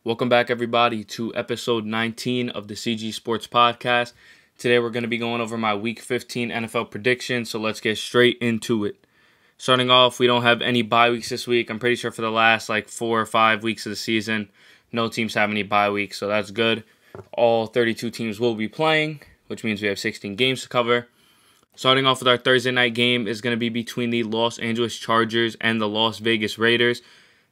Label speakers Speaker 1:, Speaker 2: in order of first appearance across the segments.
Speaker 1: Welcome back, everybody, to episode 19 of the CG Sports Podcast. Today, we're going to be going over my Week 15 NFL predictions, so let's get straight into it. Starting off, we don't have any bye weeks this week. I'm pretty sure for the last 4 or 5 weeks of the season, no teams have any bye weeks, so that's good. All 32 teams will be playing, which means we have 16 games to cover. Starting off with our Thursday night game is going to be between the Los Angeles Chargers and the Las Vegas Raiders.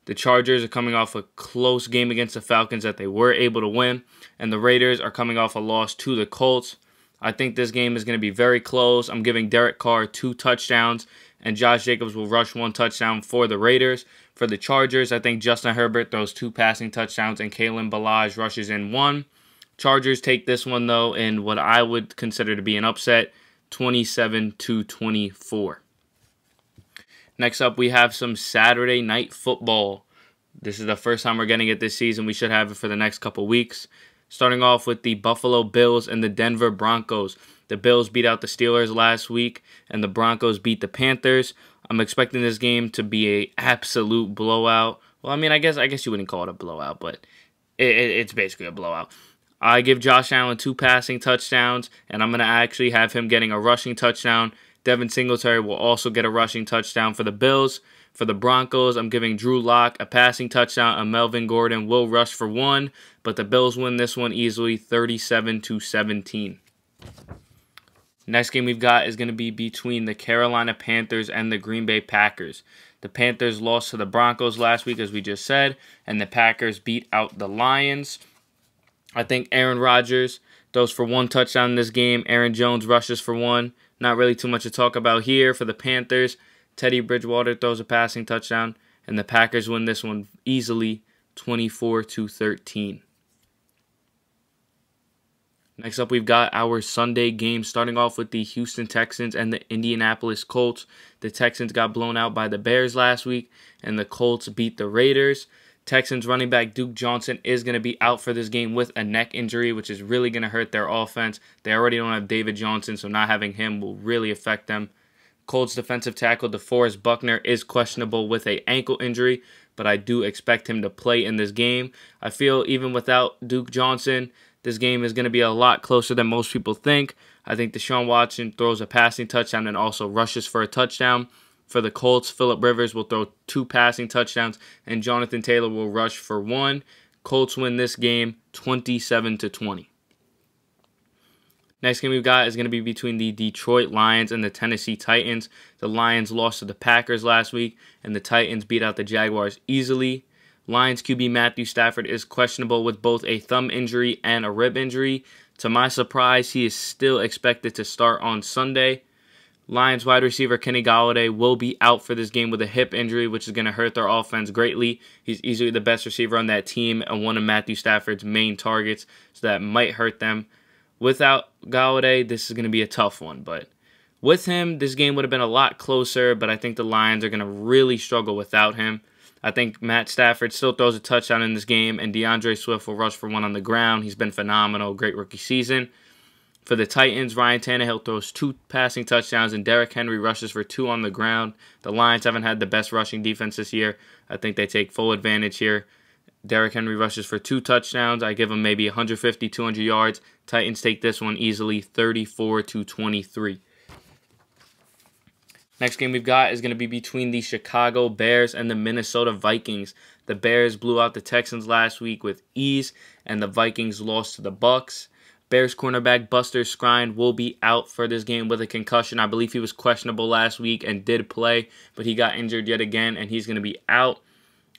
Speaker 1: The Chargers are coming off a close game against the Falcons that they were able to win, and the Raiders are coming off a loss to the Colts. I think this game is going to be very close. I'm giving Derek Carr 2 touchdowns, and Josh Jacobs will rush 1 touchdown for the Raiders. For the Chargers, I think Justin Herbert throws 2 passing touchdowns, and Kalen Ballage rushes in 1. Chargers take this one, though, in what I would consider to be an upset, 27-24. Next up, we have some Saturday night football. This is the first time we're getting it this season. We should have it for the next couple weeks. Starting off with the Buffalo Bills and the Denver Broncos. The Bills beat out the Steelers last week, and the Broncos beat the Panthers. I'm expecting this game to be an absolute blowout. Well, I guess you wouldn't call it a blowout, but it's basically a blowout. I give Josh Allen 2 passing touchdowns, and I'm going to actually have him getting a rushing touchdown. Devin Singletary will also get a rushing touchdown for the Bills. For the Broncos, I'm giving Drew Lock a passing touchdown, and Melvin Gordon will rush for 1, but the Bills win this one easily, 37-17. Next game we've got is going to be between the Carolina Panthers and the Green Bay Packers. The Panthers lost to the Broncos last week, as we just said, and the Packers beat out the Lions. I think Aaron Rodgers throws for 1 touchdown in this game. Aaron Jones rushes for 1. Not really too much to talk about here. For the Panthers, Teddy Bridgewater throws a passing touchdown, and the Packers win this one easily, 24-13. Next up, we've got our Sunday game, starting off with the Houston Texans and the Indianapolis Colts. The Texans got blown out by the Bears last week, and the Colts beat the Raiders. Texans running back Duke Johnson is going to be out for this game with a neck injury, which is really going to hurt their offense. They already don't have David Johnson, so not having him will really affect them. Colts defensive tackle DeForest Buckner is questionable with an ankle injury, but I do expect him to play in this game. I feel even without Duke Johnson, this game is going to be a lot closer than most people think. I think Deshaun Watson throws a passing touchdown and also rushes for a touchdown. For the Colts, Phillip Rivers will throw 2 passing touchdowns, and Jonathan Taylor will rush for 1. Colts win this game 27-20. Next game we've got is going to be between the Detroit Lions and the Tennessee Titans. The Lions lost to the Packers last week, and the Titans beat out the Jaguars easily. Lions QB Matthew Stafford is questionable with both a thumb injury and a rib injury. To my surprise, he is still expected to start on Sunday. Lions wide receiver Kenny Golladay will be out for this game with a hip injury, which is going to hurt their offense greatly. He's easily the best receiver on that team and one of Matthew Stafford's main targets, so that might hurt them. Without Golladay, this is going to be a tough one, but with him, this game would have been a lot closer, but I think the Lions are going to really struggle without him. I think Matt Stafford still throws a touchdown in this game, and DeAndre Swift will rush for 1 on the ground. He's been phenomenal, great rookie season. For the Titans, Ryan Tannehill throws 2 passing touchdowns, and Derrick Henry rushes for 2 on the ground. The Lions haven't had the best rushing defense this year. I think they take full advantage here. Derrick Henry rushes for 2 touchdowns. I give him maybe 150, 200 yards. Titans take this one easily, 34-23. Next game we've got is going to be between the Chicago Bears and the Minnesota Vikings. The Bears blew out the Texans last week with ease, and the Vikings lost to the Bucs. Bears cornerback Buster Skrine will be out for this game with a concussion. I believe he was questionable last week and did play, but he got injured yet again, and he's going to be out.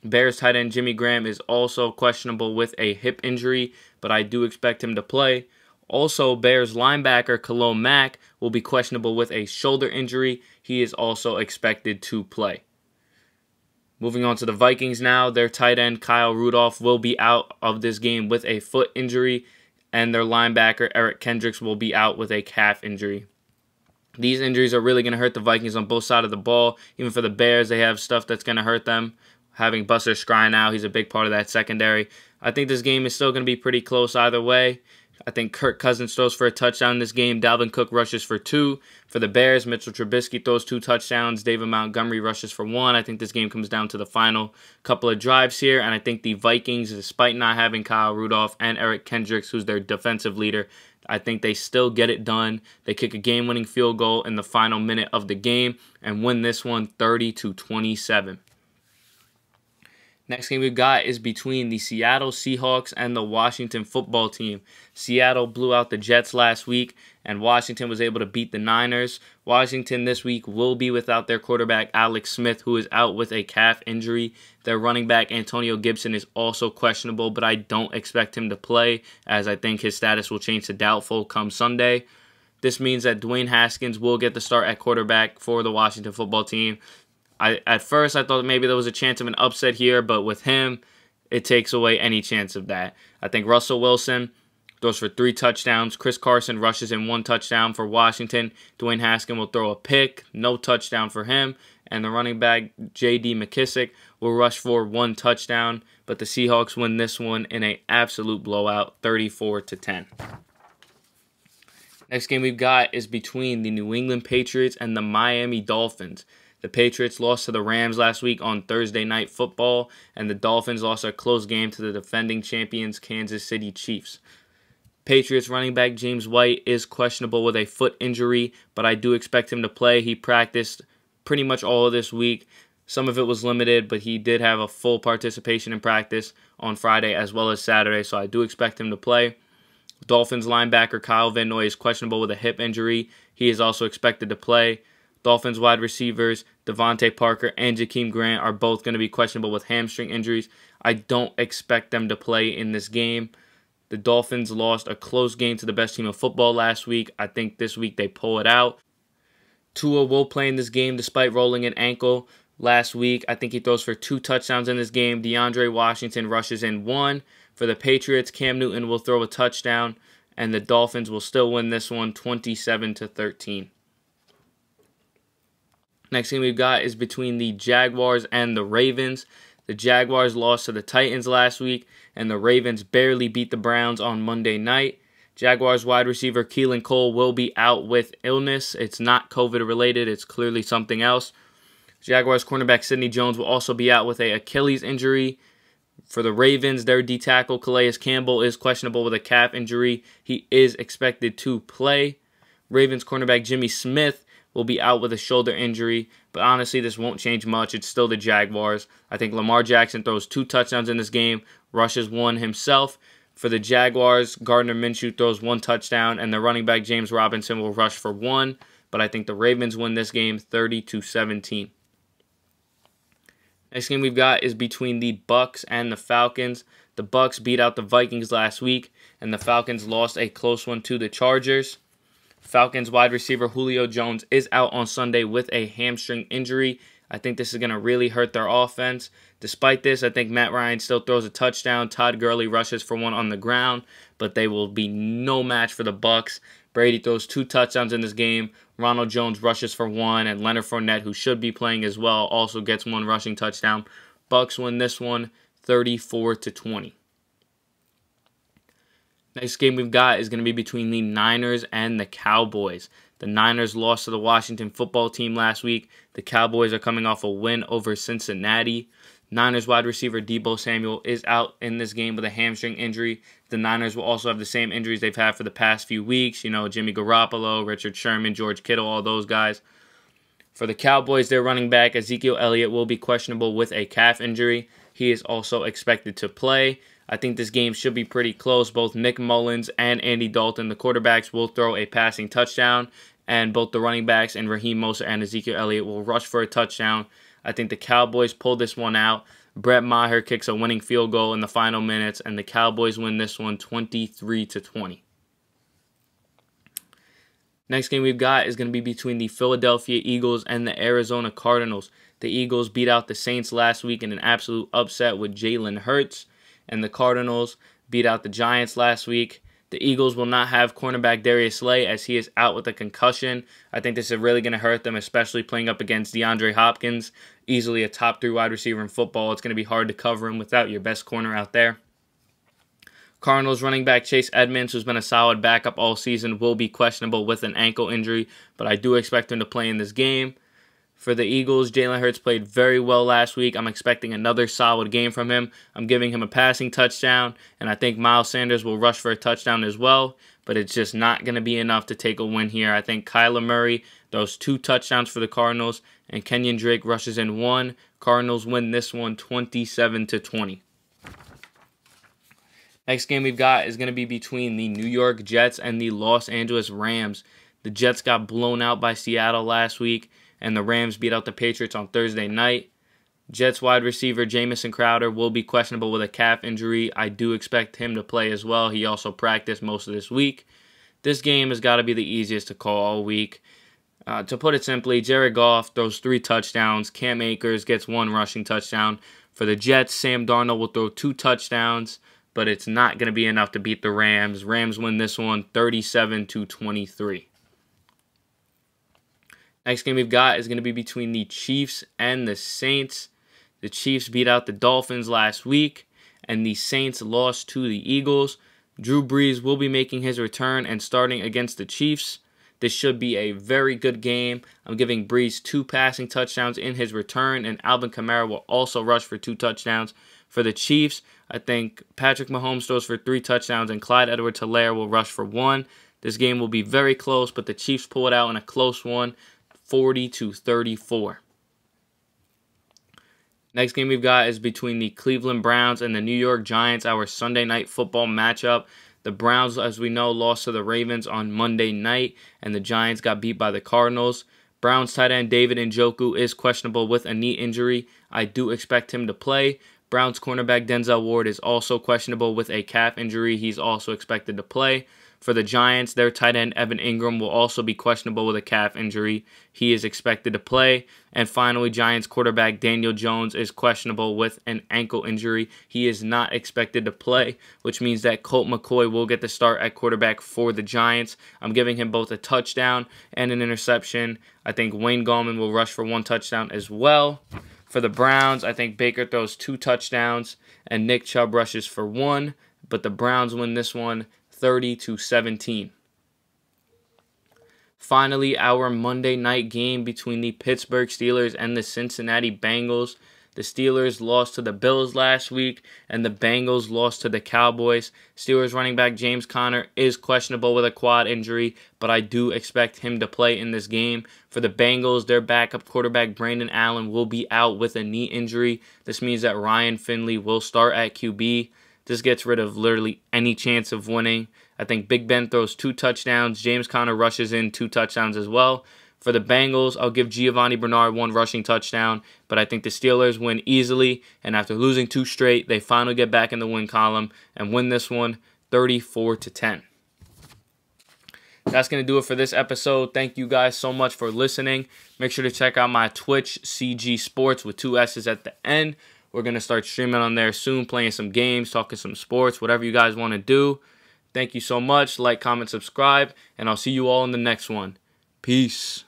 Speaker 1: Bears tight end Jimmy Graham is also questionable with a hip injury, but I do expect him to play. Also, Bears linebacker Khalil Mack will be questionable with a shoulder injury. He is also expected to play. Moving on to the Vikings now, their tight end Kyle Rudolph will be out of this game with a foot injury, and their linebacker Eric Kendricks will be out with a calf injury. These injuries are really going to hurt the Vikings on both sides of the ball. Even for the Bears, they have stuff that's going to hurt them. Having Buster Skrine out, he's a big part of that secondary. I think this game is still going to be pretty close either way. I think Kirk Cousins throws for a touchdown in this game. Dalvin Cook rushes for 2. For the Bears, Mitchell Trubisky throws 2 touchdowns. David Montgomery rushes for 1. I think this game comes down to the final couple of drives here. And I think the Vikings, despite not having Kyle Rudolph and Eric Kendricks, who's their defensive leader, I think they still get it done. They kick a game-winning field goal in the final minute of the game and win this one 30-27. Next game we've got is between the Seattle Seahawks and the Washington football team. Seattle blew out the Jets last week, and Washington was able to beat the Niners. Washington this week will be without their quarterback, Alex Smith, who is out with a calf injury. Their running back, Antonio Gibson, is also questionable, but I don't expect him to play, as I think his status will change to doubtful come Sunday. This means that Dwayne Haskins will get the start at quarterback for the Washington football team. At first, I thought maybe there was a chance of an upset here, but with him, it takes away any chance of that. I think Russell Wilson throws for 3 touchdowns. Chris Carson rushes in 1 touchdown for Washington. Dwayne Haskins will throw a pick, no touchdown for him. And the running back, J.D. McKissick, will rush for 1 touchdown. But the Seahawks win this one in an absolute blowout, 34-10. Next game we've got is between the New England Patriots and the Miami Dolphins. The Patriots lost to the Rams last week on Thursday Night Football, and the Dolphins lost a close game to the defending champions Kansas City Chiefs. Patriots running back James White is questionable with a foot injury, but I do expect him to play. He practiced pretty much all of this week. Some of it was limited, but he did have a full participation in practice on Friday as well as Saturday, so I do expect him to play. Dolphins linebacker Kyle Van Noy is questionable with a hip injury. He is also expected to play. Dolphins wide receivers Devontae Parker and Jakeem Grant are both going to be questionable with hamstring injuries. I don't expect them to play in this game. The Dolphins lost a close game to the best team of football last week. I think this week they pull it out. Tua will play in this game despite rolling an ankle last week. I think he throws for 2 touchdowns in this game. DeAndre Washington rushes in 1. For the Patriots, Cam Newton will throw a touchdown, and the Dolphins will still win this one 27-13. Next game we've got is between the Jaguars and the Ravens. The Jaguars lost to the Titans last week, and the Ravens barely beat the Browns on Monday night. Jaguars wide receiver Keelan Cole will be out with illness. It's not COVID-related. It's clearly something else. Jaguars cornerback Sidney Jones will also be out with an Achilles injury. For the Ravens, their D-tackle Calais Campbell is questionable with a calf injury. He is expected to play. Ravens cornerback Jimmy Smith will be out with a shoulder injury, but honestly, this won't change much. It's still the Jaguars. I think Lamar Jackson throws 2 touchdowns in this game, rushes 1 himself. For the Jaguars, Gardner Minshew throws 1 touchdown, and the running back James Robinson will rush for 1, but I think the Ravens win this game 30-17. Next game we've got is between the Bucs and the Falcons. The Bucs beat out the Vikings last week, and the Falcons lost a close one to the Chargers. Falcons wide receiver Julio Jones is out on Sunday with a hamstring injury. I think this is going to really hurt their offense. Despite this, I think Matt Ryan still throws a touchdown. Todd Gurley rushes for 1 on the ground, but they will be no match for the Bucs. Brady throws 2 touchdowns in this game. Ronald Jones rushes for 1, and Leonard Fournette, who should be playing as well, also gets 1 rushing touchdown. Bucs win this one 34-20. Next game we've got is going to be between the Niners and the Cowboys. The Niners lost to the Washington football team last week. The Cowboys are coming off a win over Cincinnati. Niners wide receiver Deebo Samuel is out in this game with a hamstring injury. The Niners will also have the same injuries they've had for the past few weeks. You know, Jimmy Garoppolo, Richard Sherman, George Kittle, all those guys. For the Cowboys, their running back Ezekiel Elliott will be questionable with a calf injury. He is also expected to play. I think this game should be pretty close. Both Nick Mullins and Andy Dalton, the quarterbacks, will throw a passing touchdown, and both the running backs and Raheem Mostert and Ezekiel Elliott will rush for a touchdown. I think the Cowboys pull this one out. Brett Maher kicks a winning field goal in the final minutes, and the Cowboys win this one 23-20. Next game we've got is going to be between the Philadelphia Eagles and the Arizona Cardinals. The Eagles beat out the Saints last week in an absolute upset with Jalen Hurts, and the Cardinals beat out the Giants last week. The Eagles will not have cornerback Darius Slay as he is out with a concussion. I think this is really going to hurt them, especially playing up against DeAndre Hopkins, easily a top 3 wide receiver in football. It's going to be hard to cover him without your best corner out there. Cardinals running back Chase Edmonds, who's been a solid backup all season, will be questionable with an ankle injury, but I do expect him to play in this game. For the Eagles, Jalen Hurts played very well last week. I'm expecting another solid game from him. I'm giving him a passing touchdown, and I think Miles Sanders will rush for a touchdown as well, but it's just not going to be enough to take a win here. I think Kyler Murray throws 2 touchdowns for the Cardinals, and Kenyon Drake rushes in 1. Cardinals win this one 27-20. Next game we've got is going to be between the New York Jets and the Los Angeles Rams. The Jets got blown out by Seattle last week, and the Rams beat out the Patriots on Thursday night. Jets wide receiver Jamison Crowder will be questionable with a calf injury. I do expect him to play as well. He also practiced most of this week. This game has got to be the easiest to call all week. To put it simply, Jared Goff throws 3 touchdowns. Cam Akers gets 1 rushing touchdown. For the Jets, Sam Darnold will throw 2 touchdowns, but it's not going to be enough to beat the Rams. Rams win this one 37-23. Next game we've got is going to be between the Chiefs and the Saints. The Chiefs beat out the Dolphins last week, and the Saints lost to the Eagles. Drew Brees will be making his return and starting against the Chiefs. This should be a very good game. I'm giving Brees 2 passing touchdowns in his return, and Alvin Kamara will also rush for 2 touchdowns. For the Chiefs, I think Patrick Mahomes throws for 3 touchdowns, and Clyde Edwards-Helaire will rush for 1. This game will be very close, but the Chiefs pull it out in a close one, 40-34. Next game we've got is between the Cleveland Browns and the New York Giants, our Sunday night football matchup. The Browns, as we know, lost to the Ravens on Monday night, and the Giants got beat by the Cardinals. Browns tight end David Njoku is questionable with a knee injury. I do expect him to play. Browns cornerback Denzel Ward is also questionable with a calf injury. He's also expected to play. For the Giants, their tight end Evan Ingram will also be questionable with a calf injury. He is expected to play. And finally, Giants quarterback Daniel Jones is questionable with an ankle injury. He is not expected to play, which means that Colt McCoy will get the start at quarterback for the Giants. I'm giving him both a touchdown and an interception. I think Wayne Gallman will rush for 1 touchdown as well. For the Browns, I think Baker throws 2 touchdowns and Nick Chubb rushes for 1, but the Browns win this one 30-17. Finally, our Monday night game between the Pittsburgh Steelers and the Cincinnati Bengals. The Steelers lost to the Bills last week, and the Bengals lost to the Cowboys. Steelers running back James Conner is questionable with a quad injury, but I do expect him to play in this game. For the Bengals, their backup quarterback Brandon Allen will be out with a knee injury. This means that Ryan Finley will start at QB. This gets rid of literally any chance of winning. I think Big Ben throws 2 touchdowns. James Conner rushes in 2 touchdowns as well. For the Bengals, I'll give Giovanni Bernard 1 rushing touchdown, but I think the Steelers win easily, and after losing 2 straight, they finally get back in the win column and win this one 34-10. That's going to do it for this episode. Thank you guys so much for listening. Make sure to check out my Twitch, CG Sports, with 2 S's at the end. We're going to start streaming on there soon, playing some games, talking some sports, whatever you guys want to do. Thank you so much. Like, comment, subscribe, and I'll see you all in the next one. Peace.